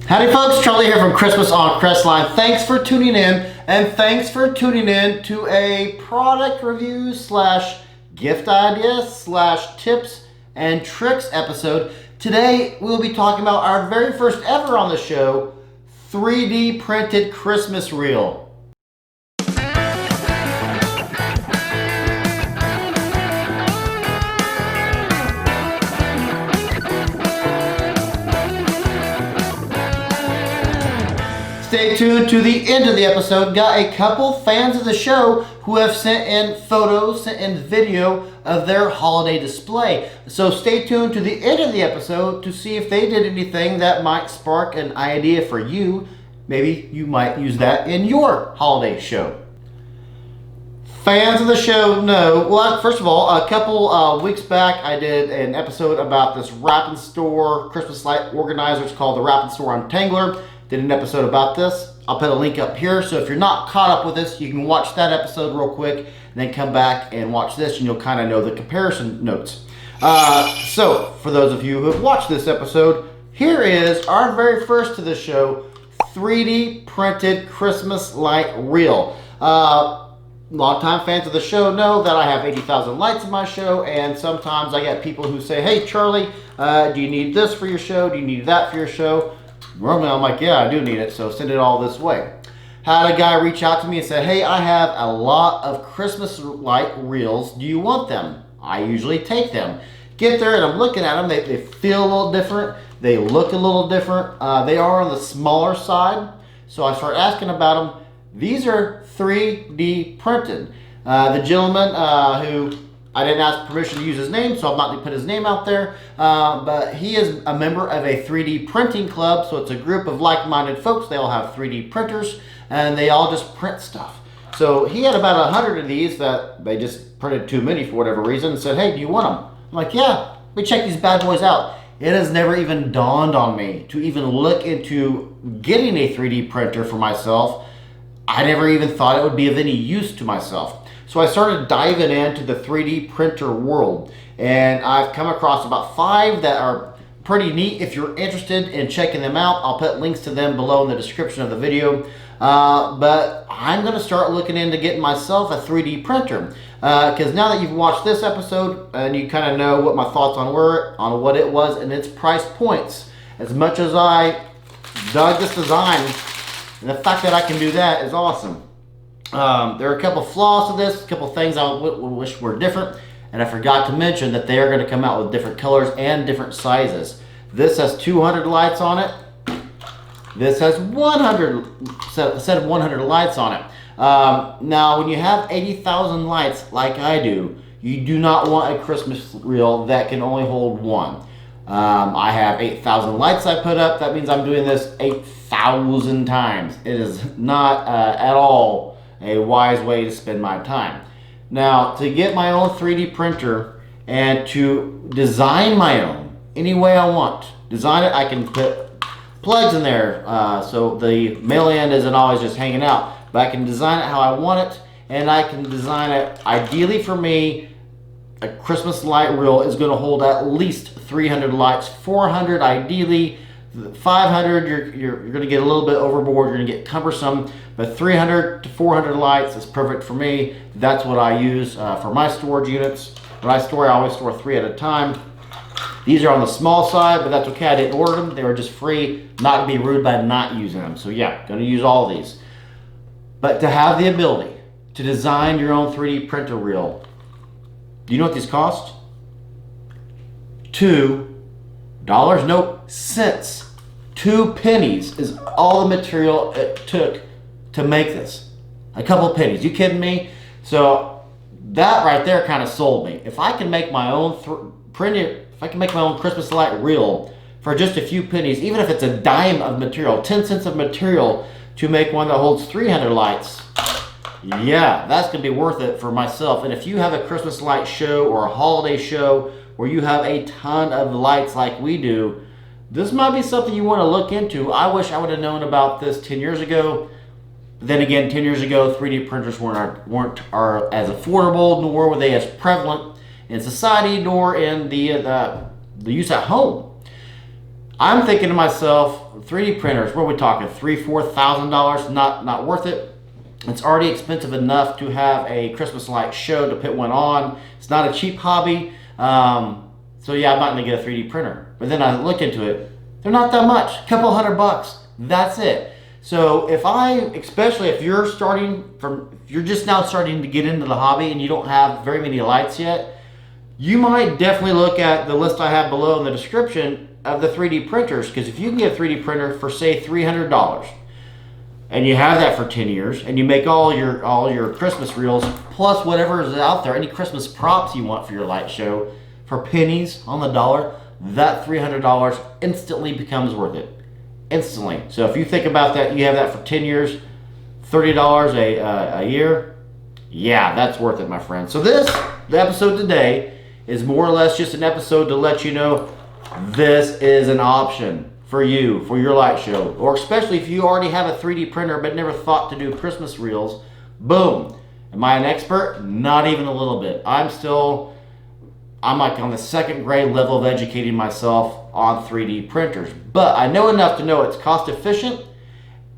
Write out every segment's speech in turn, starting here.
Howdy folks, Charlie here from Christmas on Crestline. Thanks for tuning in, and thanks for tuning in to a product review slash gift idea slash tips and tricks episode. Today we'll be talking about our very first ever on the show, 3D printed Christmas reel. Stay tuned to the end of the episode. Got a couple fans of the show who have sent in photos, sent in video of their holiday display. So stay tuned to the end of the episode to see if they did anything that might spark an idea for you. Maybe you might use that in your holiday show. Fans of the show know, well, first of all, a couple weeks back I did an episode about this wrap and store Christmas light organizer. It's called the Wrap and Store Untangler. Did an episode about this. I'll put a link up here, so if you're not caught up with this, you can watch that episode real quick and then come back and watch this, and you'll kind of know the comparison notes. So for those of you who have watched this episode, here is our very first to the show, 3D printed Christmas light reel. Longtime fans of the show know that I have 80,000 lights in my show, and sometimes I get people who say, hey Charlie, do you need this for your show? Do you need that for your show? Normally I'm like, yeah, I do need it, so send it all this way. Had a guy reach out to me and say, hey, I have a lot of Christmas light reels. Do you want them? I usually take them. Get there and I'm looking at them. They feel a little different. They look a little different. They are on the smaller side. So I start asking about them. These are 3D printed. The gentleman who I didn't ask permission to use his name, so I'm not going to put his name out there, but he is a member of a 3D printing club, so it's a group of like-minded folks. They all have 3D printers, and they all just print stuff. So he had about 100 of these that they just printed too many for whatever reason and said, hey, do you want them? I'm like, yeah, let me check these bad boys out. It has never even dawned on me to even look into getting a 3D printer for myself. I never even thought it would be of any use to myself. So I started diving into the 3D printer world, and I've come across about 5 that are pretty neat. If you're interested in checking them out, I'll put links to them below in the description of the video. But I'm going to start looking into getting myself a 3D printer, because now that you've watched this episode and you kind of know what my thoughts were on what it was and its price points, as much as I dug this design, and the fact that I can do that is awesome. There are a couple flaws to this, a couple things I would wish were different, and I forgot to mention that they are going to come out with different colors and different sizes. This has 200 lights on it. This has 100, set of 100 lights on it. Now, when you have 80,000 lights like I do, you do not want a Christmas reel that can only hold one. I have 8,000 lights I put up. That means I'm doing this 8,000 times. It is not at all a wise way to spend my time. Now, to get my own 3D printer and to design my own any way I want, design it, I can put plugs in there so the mail end isn't always just hanging out, but I can design it how I want it, and I can design it ideally for me. A Christmas light reel is going to hold at least 300 lights, 400 ideally. 500, you're going to get a little bit overboard, you're going to get cumbersome, but 300 to 400 lights is perfect for me. That's what I use for my storage units. When I store, I always store 3 at a time. These are on the small side, but that's okay. I didn't order them. They were just free, not to be rude by not using them. So yeah, going to use all these. But to have the ability to design your own 3D printer reel, do you know what these cost? $2. Nope, cents. 2 pennies is all the material it took to make this. A couple of pennies. You kidding me? So that right there kind of sold me. If I can make my own if I can make my own Christmas light reel for just a few pennies, even if it's a dime of material, 10 cents of material to make one that holds 300 lights, yeah, that's gonna be worth it for myself. And if you have a Christmas light show or a holiday show where you have a ton of lights like we do, this might be something you want to look into. I wish I would have known about this 10 years ago. Then again, 10 years ago, 3D printers weren't as affordable, nor were they as prevalent in society, nor in the use at home. I'm thinking to myself, 3D printers, what are we talking? $3,000-$4,000? Not worth it. It's already expensive enough to have a Christmas light show to put one on. It's not a cheap hobby. So yeah, I'm not gonna get a 3D printer. But then I looked into it. They're not that much, a couple $100. That's it. So especially if you're just now starting to get into the hobby and you don't have very many lights yet, you might definitely look at the list I have below in the description of the 3D printers, because if you can get a 3D printer for say $300 and you have that for 10 years and you make all your Christmas reels plus whatever is out there, any Christmas props you want for your light show for pennies on the dollar, that $300 instantly becomes worth it. Instantly. So if you think about that, you have that for 10 years, $30 a year, yeah, that's worth it, my friend. So the episode today is more or less just an episode to let you know this is an option for you, for your light show, or especially if you already have a 3D printer but never thought to do Christmas reels. Boom. Am I an expert? Not even a little bit. I'm like on the second grade level of educating myself on 3D printers. But I know enough to know it's cost efficient,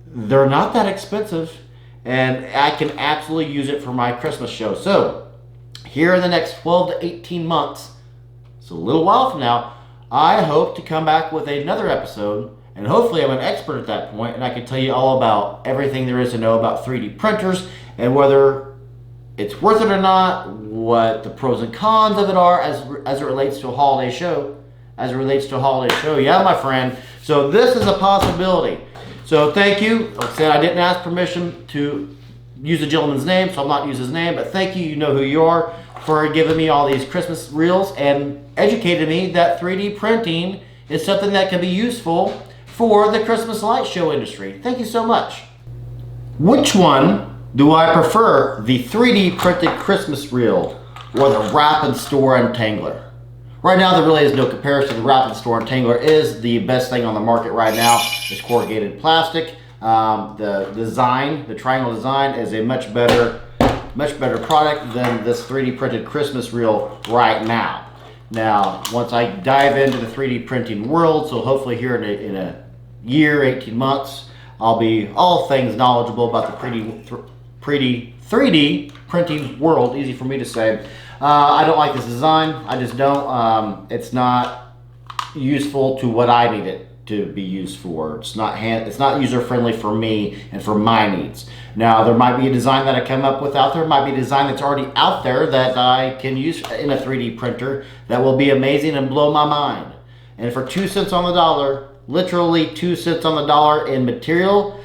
they're not that expensive, and I can absolutely use it for my Christmas show. So here in the next 12 to 18 months, it's a little while from now, I hope to come back with another episode, and hopefully I'm an expert at that point, and I can tell you all about everything there is to know about 3D printers and whether it's worth it or not, what the pros and cons of it are as it relates to a holiday show. Yeah, my friend. So this is a possibility. So thank you. Like I said, I didn't ask permission to use the gentleman's name, so I'll not use his name, but thank you. You know who you are, for giving me all these Christmas reels and educated me that 3D printing is something that can be useful for the Christmas light show industry. Thank you so much. Which one do I prefer, the 3D printed Christmas reel or the Wrap and Store Untangler? Right now, there really is no comparison. The Wrap and Store Untangler is the best thing on the market right now. It's corrugated plastic. The design, the triangle design, is a much better product than this 3D printed Christmas reel right now. Now, once I dive into the 3D printing world, so hopefully here in a year, 18 months, I'll be all things knowledgeable about the pretty 3D printing world. Easy for me to say. I don't like this design. I just don't. It's not useful to what I need it to be used for. It's not user friendly for me and for my needs. Now, there might be a design that I come up with out there. Might be a design that's already out there that I can use in a 3D printer that will be amazing and blow my mind. And for 2 cents on the dollar, literally 2 cents on the dollar in material,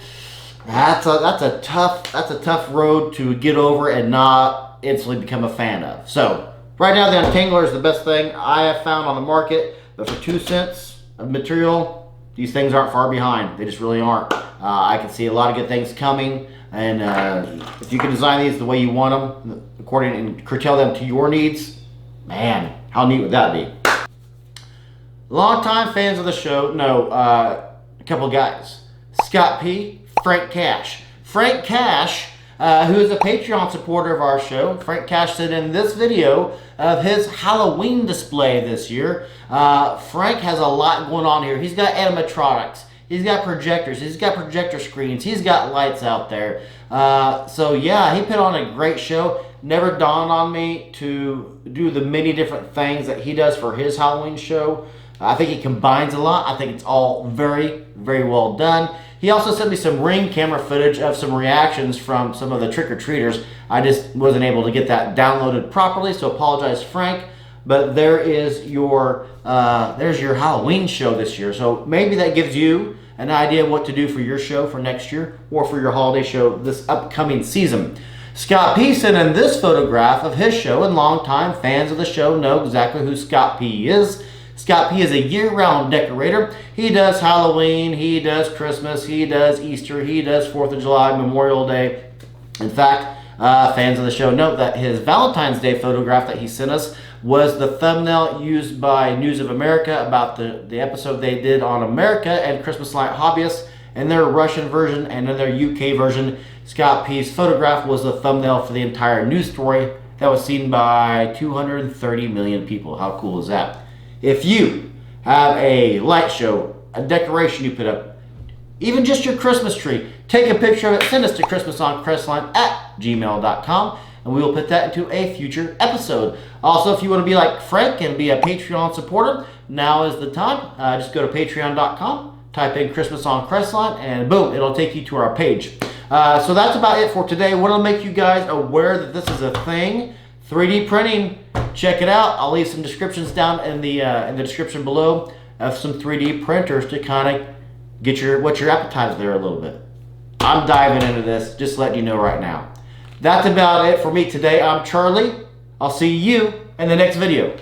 that's a tough road to get over and not instantly become a fan of. So right now, the Untangler is the best thing I have found on the market. But for 2 cents of material, these things aren't far behind. They just really aren't. I can see a lot of good things coming. And if you can design these the way you want them, and curtail them to your needs, man, how neat would that be? Longtime fans of the show know a couple of guys. Scott P., Frank Cash. Frank Cash, who is a Patreon supporter of our show. Frank Cash sent in this video of his Halloween display this year. Frank has a lot going on here. He's got animatronics. He's got projectors. He's got projector screens. He's got lights out there. So yeah, he put on a great show. Never dawned on me to do the many different things that he does for his Halloween show. I think he combines a lot. I think it's all very, very well done. He also sent me some Ring camera footage of some reactions from some of the trick-or-treaters. I just wasn't able to get that downloaded properly, so apologize, Frank. But there's your Halloween show this year. So maybe that gives you an idea of what to do for your show for next year or for your holiday show this upcoming season. Scott P. sent in this photograph of his show, and longtime fans of the show know exactly who Scott P. is. Scott P. is a year-round decorator. He does Halloween, he does Christmas, he does Easter, he does 4th of July, Memorial Day. In fact, fans of the show note that his Valentine's Day photograph that he sent us was the thumbnail used by News of America about the episode they did on America and Christmas light hobbyists, and their Russian version and then their UK version. Scott P.'s photograph was the thumbnail for the entire news story that was seen by 230 million people. How cool is that? If you have a light show, a decoration you put up, even just your Christmas tree. Take a picture of it, send us to christmasoncrestline@gmail.com, and we will put that into a future episode. Also, if you want to be like Frank and be a Patreon supporter, now is the time. Just go to patreon.com, type in Christmas on Crestline, and boom, it'll take you to our page. So that's about it for today. I want to make you guys aware that this is a thing. 3D printing, check it out. I'll leave some descriptions down in the description below of some 3D printers to kind of get whet your appetite there a little bit. I'm diving into this, just letting you know right now. That's about it for me today. I'm Charlie. I'll see you in the next video.